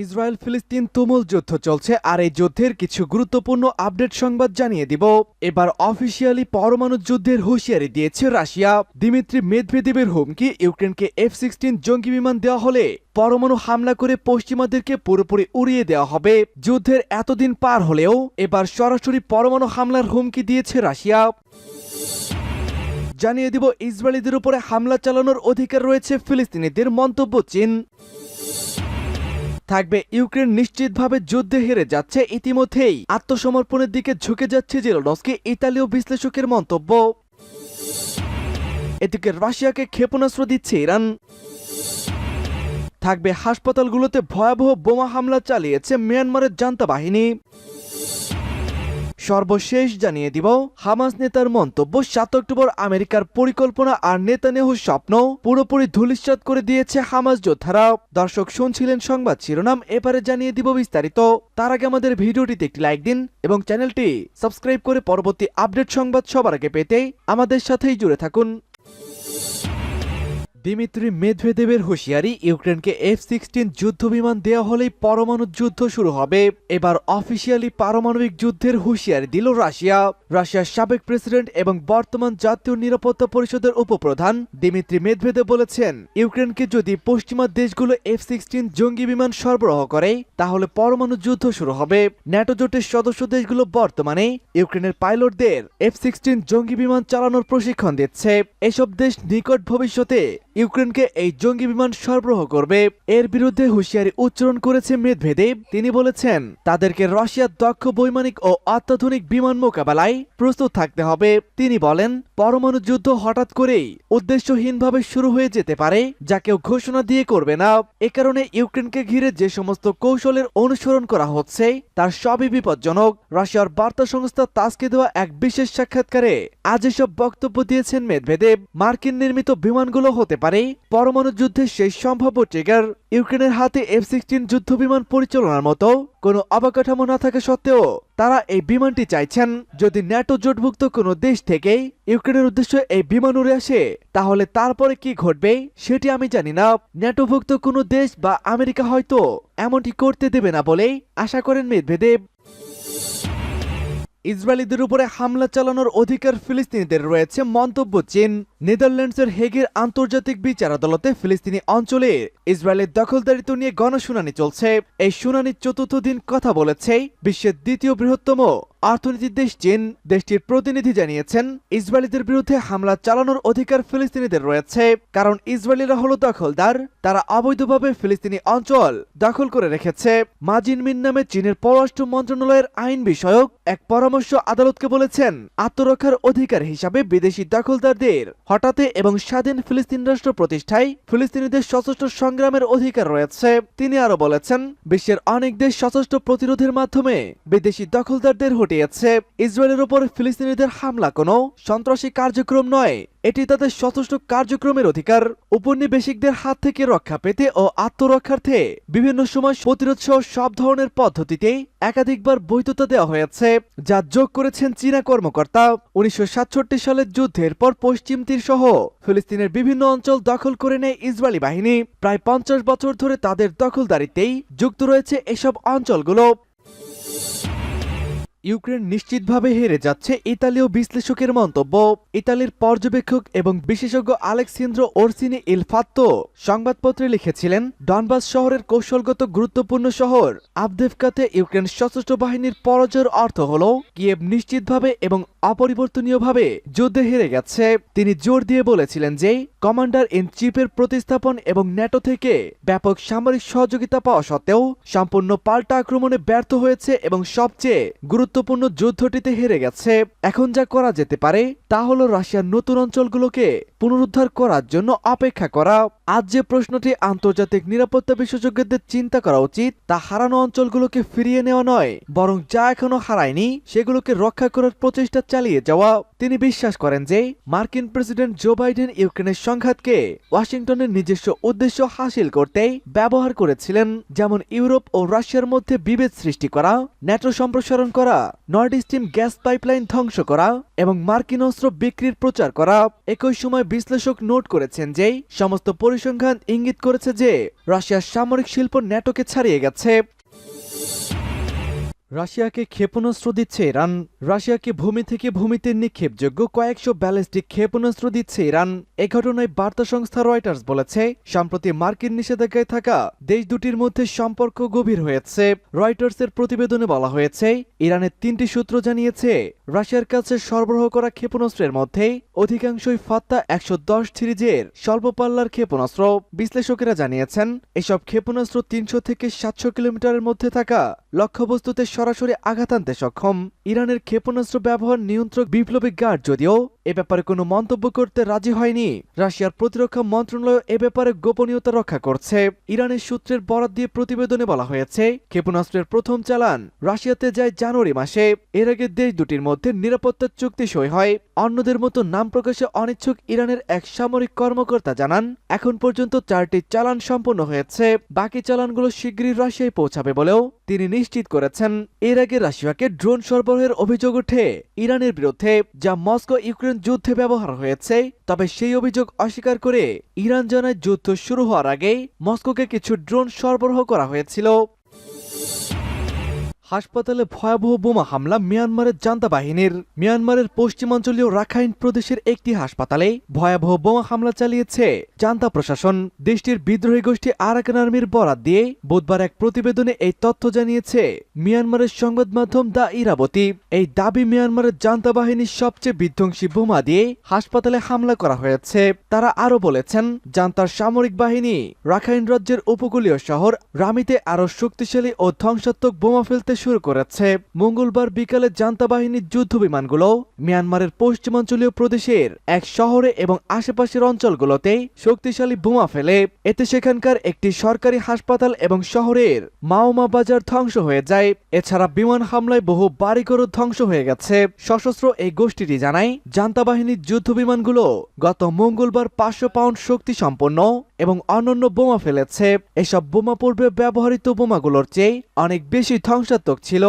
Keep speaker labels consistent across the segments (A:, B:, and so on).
A: Israel ফিলিস্তিন তুমুল যুদ্ধ চলছে আর এই যুদ্ধের কিছু গুরুত্বপূর্ণ আপডেট সংবাদ জানিয়ে দিব। এবার অফিসিয়ালি পরমাণু যুদ্ধের হুঁশিয়ারি দিয়েছে রাশিয়া। দিমিত্রি মেদভেদেবের হুমকি, ইউক্রেনকে F-16 জঙ্গি বিমান দেওয়া হলে পরমাণু হামলা করে পশ্চিমাদেরকে পুরোপুরি উড়িয়ে দেওয়া হবে। যুদ্ধের এতদিন পার হলেও এবার সরাসরি পরমাণু হামলার হুমকি দিয়েছে রাশিয়া। জানিয়ে দিব, ইসরায়েলিদের উপরে হামলা চালানোর অধিকার রয়েছে ফিলিস্তিনিদের, মন্তব্য চীন। থাকবে, ইউক্রেন নিশ্চিতভাবে যুদ্ধে হেরে যাচ্ছে, ইতিমধ্যেই আত্মসমর্পণের দিকে ঝুঁকে যাচ্ছে জেলেনস্কি, ইতালীয় বিশ্লেষকের মন্তব্য। এদিকে রাশিয়াকে ক্ষেপণাস্ত্র দিচ্ছে ইরান। থাকবে, হাসপাতালগুলোতে ভয়াবহ বোমা হামলা চালিয়েছে মিয়ানমারের জান্তা বাহিনী। সর্বশেষ জানিয়ে দিব, হামাস নেতার মন্তব্য, 7 অক্টোবর আমেরিকার পরিকল্পনা আর নেতানিয়াহুর স্বপ্ন পুরোপুরি ধূলিসাৎ করে দিয়েছে হামাস যোদ্ধারা। দর্শক, শুনছিলেন সংবাদ শিরোনাম, এবারে জানিয়ে দিব বিস্তারিত। তার আগে আমাদের ভিডিওটিতে একটি লাইক দিন এবং চ্যানেলটি সাবস্ক্রাইব করে পরবর্তী আপডেট সংবাদ সবার আগে পেতে আমাদের সাথেই জুড়ে থাকুন। দিমিত্রি মেদভেদেবের হুঁশিয়ারি, ইউক্রেনকে F-16 যুদ্ধ বিমান দেওয়া হলেই পরমাণু যুদ্ধ শুরু হবে। এবার অফিসিয়ালি পারমাণবিক যুদ্ধের হুঁশিয়ারি দিল রাশিয়া। রাশিয়ার সাবেক প্রেসিডেন্ট এবং বর্তমান জাতীয় নিরাপত্তা পরিষদের উপপ্রধান দিমিত্রি মেদভেদেব বলেছেন, ইউক্রেনকে যদি পশ্চিমা দেশগুলো F-16 জঙ্গি বিমান সরবরাহ করে তাহলে পরমাণু যুদ্ধ শুরু হবে। ন্যাটো জোটের সদস্য দেশগুলো বর্তমানে ইউক্রেনের পাইলটদের F-16 জঙ্গি বিমান চালানোর প্রশিক্ষণ দিচ্ছে। এসব দেশ নিকট ভবিষ্যতে ইউক্রেনকে এই জঙ্গি বিমান সরবরাহ করবে। এর বিরুদ্ধে হুঁশিয়ারি উচ্চারণ করেছে মেদভেদেব। তিনি বলেছেন, তাদেরকে রাশিয়ার দক্ষ বৈমানিক ও অত্যাধুনিক বিমান মোকাবেলায় প্রস্তুত থাকতে হবে। তিনি বলেন, পরমাণু যুদ্ধ হঠাৎ করেই উদ্দেশ্যহীনভাবে শুরু হয়ে যেতে পারে, যা কেউ ঘোষণা দিয়ে করবে না। এ কারণে ইউক্রেনকে ঘিরে যে সমস্ত কৌশলের অনুসরণ করা হচ্ছে তার সবই বিপজ্জনক। রাশিয়ার বার্তা সংস্থা তাসকে দেওয়া এক বিশেষ সাক্ষাৎকারে আজ এসব বক্তব্য দিয়েছেন মেদভেদেব। মার্কিন নির্মিত বিমানগুলো হতে পারে পরমাণু যুদ্ধের সেই সম্ভাব্য ট্রিগার। ইউক্রেনের হাতে F-16 যুদ্ধ বিমান পরিচালনার মতো কোনো অবকাঠামো না থাকা সত্ত্বেও তারা এই বিমানটি চাইছেন। যদি ন্যাটো জোটভুক্ত কোনো দেশ থেকে ইউক্রেনের উদ্দেশ্যে এই বিমান উড়ে আসে তাহলে তারপরে কি ঘটবে সেটি আমি জানি না। ন্যাটোভুক্ত কোনো দেশ বা আমেরিকা হয়তো এমনটি করতে দেবে না বলেই আশা করেন মেদভেদেব। ইসরায়েলিদের উপরে হামলা চালানোর অধিকার ফিলিস্তিনিদের রয়েছে, মন্তব্য চীন। নেদারল্যান্ডসের হেগের আন্তর্জাতিক বিচার আদালতে ফিলিস্তিনি অঞ্চলে ইসরায়েলের দখলদারিত্ব নিয়ে গণশুনানি চলছে। এই শুনানির চতুর্থ দিন কথা বলেছে বিশ্বের দ্বিতীয় বৃহত্তম অর্থনীতির দেশ চীন। দেশটির প্রতিনিধি জানিয়েছেন, ইসরায়েলিদের বিরুদ্ধে হামলা চালানোর অধিকার ফিলিস্তিনিদের রয়েছে, কারণ ইসরায়েলিরা হলো দখলদার। তারা অবৈধভাবে ফিলিস্তিনি অঞ্চল দখল করে রেখেছে। মাজিন মিন নামে চীনের পররাষ্ট্র মন্ত্রণালয়ের আইন বিষয়ক এক পরামর্শ আদালতকে বলেছেন, আত্মরক্ষার অধিকার হিসাবে বিদেশি দখলদারদের হঠাৎ এবং স্বাধীন ফিলিস্তিন রাষ্ট্র প্রতিষ্ঠায় ফিলিস্তিনিদের সশস্ত্র সংগ্রামের অধিকার রয়েছে। তিনি আরো বলেছেন, বিশ্বের অনেক দেশ সশস্ত্র প্রতিরোধের মাধ্যমে বিদেশি দখলদারদের হটিয়েছে। ইসরায়েলের উপর ফিলিস্তিনিদের হামলা কোনো সন্ত্রাসী কার্যক্রম নয়, এটি তাদের সশস্ত্র কার্যক্রমের অধিকার। উপনিবেশিকদের হাত থেকে রক্ষা পেতে ও আত্মরক্ষার্থে বিভিন্ন সময় প্রতিরোধ সহ সব ধরনের পদ্ধতিতে একাধিকবার বৈধতা দেওয়া হয়েছে, যা যোগ করেছেন চীনা কর্মকর্তা। 1967 সালের যুদ্ধের পর পশ্চিম তীর সহ ফিলিস্তিনের বিভিন্ন অঞ্চল দখল করে নেয় ইসরায়েলি বাহিনী। প্রায় 50 বছর ধরে তাদের দখলদারিতেই যুক্ত রয়েছে এসব অঞ্চলগুলো। ইউক্রেন নিশ্চিতভাবে হেরে যাচ্ছে, ইতালীয় বিশ্লেষকের মন্তব্য। ইতালির পর্যবেক্ষক এবং বিশেষজ্ঞ আলেক্সান্দ্রো ওরসিনি ইল ফাত্তো সংবাদপত্রে লিখেছিলেন, ডনবাস শহরের কৌশলগত গুরুত্বপূর্ণ শহর আভদিভকাতে ইউক্রেন সশস্ত্র বাহিনীর পরাজয়ের অর্থ হল কিয়েভ নিশ্চিতভাবে এবং অপরিবর্তনীয়ভাবে যুদ্ধে হেরে গেছে। তিনি জোর দিয়ে বলেছিলেন যে কমান্ডার ইন চিফের প্রতিস্থাপন এবং ন্যাটো থেকে ব্যাপক সামরিক সহযোগিতা পাওয়া সত্ত্বেও সম্পূর্ণ পাল্টা আক্রমণে ব্যর্থ হয়েছে এবং সবচেয়ে গুরুত্বপূর্ণ যুদ্ধটিতে হেরে গেছে। এখন যা করা যেতে পারে তা হল রাশিয়ার নতুন অঞ্চলগুলোকে পুনরুদ্ধার করার জন্য অপেক্ষা করা। আজ যে প্রশ্নটি আন্তর্জাতিক নিরাপত্তা বিশেষজ্ঞদের চিন্তা করা উচিত তা হারানো অঞ্চলগুলোকে ফিরিয়ে নেওয়া নয়, বরং যা এখনো হারায়নি সেগুলোকে রক্ষা করার প্রচেষ্টা চালিয়ে যাওয়া। তিনি বিশ্বাস করেন যে মার্কিন প্রেসিডেন্ট জো বাইডেন ইউক্রেনের সংঘাতকে ওয়াশিংটনের নিজস্ব উদ্দেশ্য হাসিল করতেই ব্যবহার করেছিলেন, যেমন ইউরোপ ও রাশিয়ার মধ্যে বিভেদ সৃষ্টি করা, ন্যাটো সম্প্রসারণ করা, নর্ড স্ট্রিম গ্যাস পাইপলাইন ধ্বংস করা এবং মার্কিন অস্ত্র বিক্রির প্রচার করা। একই সময় বিশ্লেষক নোট করেছেন যে সমস্ত পরিসংখ্যান ইঙ্গিত করেছে যে রাশিয়ার সামরিক শিল্প ন্যাটোকে ছাড়িয়ে গেছে। রাশিয়াকে ক্ষেপণাস্ত্র দিচ্ছে ইরান। রাশিয়াকে ভূমি থেকে ভূমিতে নিক্ষেপযোগ্য কয়েকশো ব্যালিস্টিক ক্ষেপণাস্ত্র দিচ্ছে ইরান। এ ঘটনায় বার্তা সংস্থা রয়টার্স বলেছে, সম্প্রতি মার্কিন নিষেধাজ্ঞায় থাকা দেশ দুটির মধ্যে সম্পর্ক গভীর হয়েছে। রয়টার্সের প্রতিবেদনে বলা হয়েছে, ইরানের 3টি সূত্র জানিয়েছে রাশিয়ার কাছে সরবরাহ করা ক্ষেপণাস্ত্রের মধ্যে অধিকাংশই ফাত্তা 110 সিরিজের স্বল্প পাল্লার ক্ষেপণাস্ত্র। বিশ্লেষকেরা জানিয়েছেন, এসব ক্ষেপণাস্ত্র 300 থেকে 700 কিলোমিটারের মধ্যে থাকা লক্ষ্যবস্তুতে সরাসরি আঘাত আনতে সক্ষম। ইরানের ক্ষেপণাস্ত্র ব্যবহার নিয়ন্ত্রক বিপ্লবী গার্ড যদিও এ ব্যাপারে কোনো মন্তব্য করতে রাজি হয়নি। রাশিয়ার প্রতিরক্ষা মন্ত্রণালয় এ ব্যাপারে গোপনীয়তা রক্ষা করছে। ইরানের সূত্রের বরাত দিয়ে প্রতিবেদনে বলা হয়েছে, ক্ষেপণাস্ত্রের প্রথম চালান রাশিয়াতে যায় জানুয়ারি মাসে। এর আগে দেশ দুটির মধ্যে নিরাপত্তা চুক্তি সই হয়। অন্যদের মতো নাম প্রকাশে অনিচ্ছুক ইরানের এক সামরিক কর্মকর্তা জানান, এখন পর্যন্ত 4টি চালান সম্পন্ন হয়েছে। বাকি চালানগুলো শীঘ্রই রাশিয়ায় পৌঁছাবে বলেও তিনি নিশ্চিত করেছেন। এর আগে রাশিয়াকে ড্রোন সরবরাহের অভিযোগ ওঠে ইরানের বিরুদ্ধে, যা মস্কো ইউক্রেন যুদ্ধে ব্যবহার হয়েছে। তবে সেই অভিযোগ অস্বীকার করে ইরান জানায়, যুদ্ধ শুরু হওয়ার আগেই মস্কোকে কিছু ড্রোন সরবরাহ করা হয়েছিল। হাসপাতালে ভয়াবহ বোমা হামলা মিয়ানমারের জান্তা বাহিনীর। মিয়ানমারের পশ্চিমাঞ্চলীয় রাখাইন প্রদেশের একটি হাসপাতালে ভয়াবহ বোমা হামলা চালিয়েছে জান্তা প্রশাসন। দেশটির বিদ্রোহী গোষ্ঠী আরাকান আর্মির বরাত দিয়ে বুধবার এক প্রতিবেদনে এই তথ্য জানিয়েছে মিয়ানমারের সংবাদ মাধ্যম দ্য ইরাবতী। এই দাবি মিয়ানমারের জান্তা বাহিনীর সবচেয়ে বিধ্বংসী বোমা দিয়ে হাসপাতালে হামলা করা হয়েছে। তারা আরো বলেছেন, জান্তার সামরিক বাহিনী রাখাইন রাজ্যের উপকূলীয় শহর রামিতে আরো শক্তিশালী ও ধ্বংসাত্মক বোমা ফেলতে শুরু করেছে। মঙ্গলবার বিকালে জান্তা বাহিনীর যুদ্ধ বিমানগুলো মিয়ানমারের পশ্চিমাঞ্চলীয় প্রদেশের এক শহরে এবং আশেপাশের অঞ্চলগুলোতে শক্তিশালী বোমা ফেলে। এতে সেখানকার একটি সরকারি হাসপাতাল এবং শহরের মাওমা বাজার ধ্বংস হয়ে যায়। এছাড়া বিমান হামলায় বহু বাড়িঘরও ধ্বংস হয়ে গেছে। সশস্ত্র এই গোষ্ঠীটি জানায়, জান্তা বাহিনীর যুদ্ধ বিমানগুলো গত মঙ্গলবার 500 পাউন্ড শক্তি সম্পন্ন এবং অনন্য বোমা ফেলেছে। এসব বোমা পূর্বে ব্যবহৃত বোমাগুলোর চেয়ে অনেক বেশি ধ্বংসাত্মক ছিল।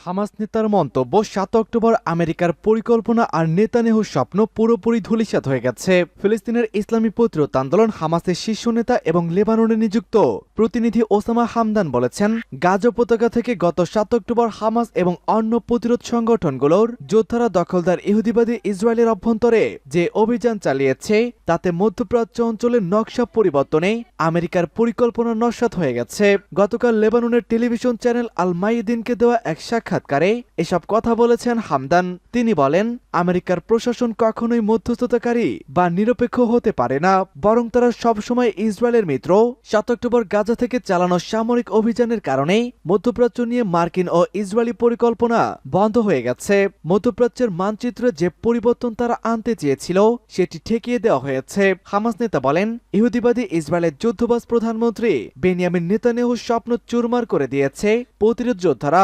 A: হামাস নেতার মন্তব্য, 7 অক্টোবর আমেরিকার পরিকল্পনা আর নেতানিয়াহুর স্বপ্ন পুরোপুরি ধূলিসাৎ হয়ে গেছে। ফিলিস্তিনের ইসলামী প্রতিরোধ আন্দোলন হামাসের শীর্ষ নেতা এবং লেবাননে নিযুক্ত প্রতিনিধি ওসামা হামদান বলেছেন, গাজা উপত্যকা থেকে গত 7 অক্টোবর হামাস এবং অন্য প্রতিরোধ সংগঠনগুলোর যোদ্ধারা দখলদার ইহুদিবাদী ইসরায়েলের অভ্যন্তরে যে অভিযান চালিয়েছে তাতে মধ্যপ্রাচ্য অঞ্চলের নকশা পরিবর্তনে আমেরিকার পরিকল্পনা নস্যাৎ হয়ে গেছে। গতকাল লেবাননের টেলিভিশন চ্যানেল আল মাইদিনকে দেওয়া এক সাক্ষাৎকারে এসব কথা বলেছেন হামদান। তিনি বলেন, আমেরিকার প্রশাসন কখনোই মধ্যস্থতাকারী বা নিরপেক্ষ হতে পারে না, বরং তারা সবসময় ইসরায়েলের মিত্র। 7 অক্টোবর গাজা থেকে চালানো সামরিক অভিযানের কারণে মধ্যপ্রাচ্য নিয়ে মার্কিন ও ইসরায়েলি পরিকল্পনা বন্ধ হয়ে গেছে। মধ্যপ্রাচ্যের মানচিত্রে যে পরিবর্তন তারা আনতে চেয়েছিল সেটি ঠেকিয়ে দেওয়া হয়েছে। হামাস নেতা বলেন, ইহুদিবাদী ইসরায়েলের যুদ্ধবাজ প্রধানমন্ত্রী বেনিয়ামিন নেতানিয়াহুর স্বপ্ন চুরমার করে দিয়েছে প্রতিরোধ যোদ্ধারা।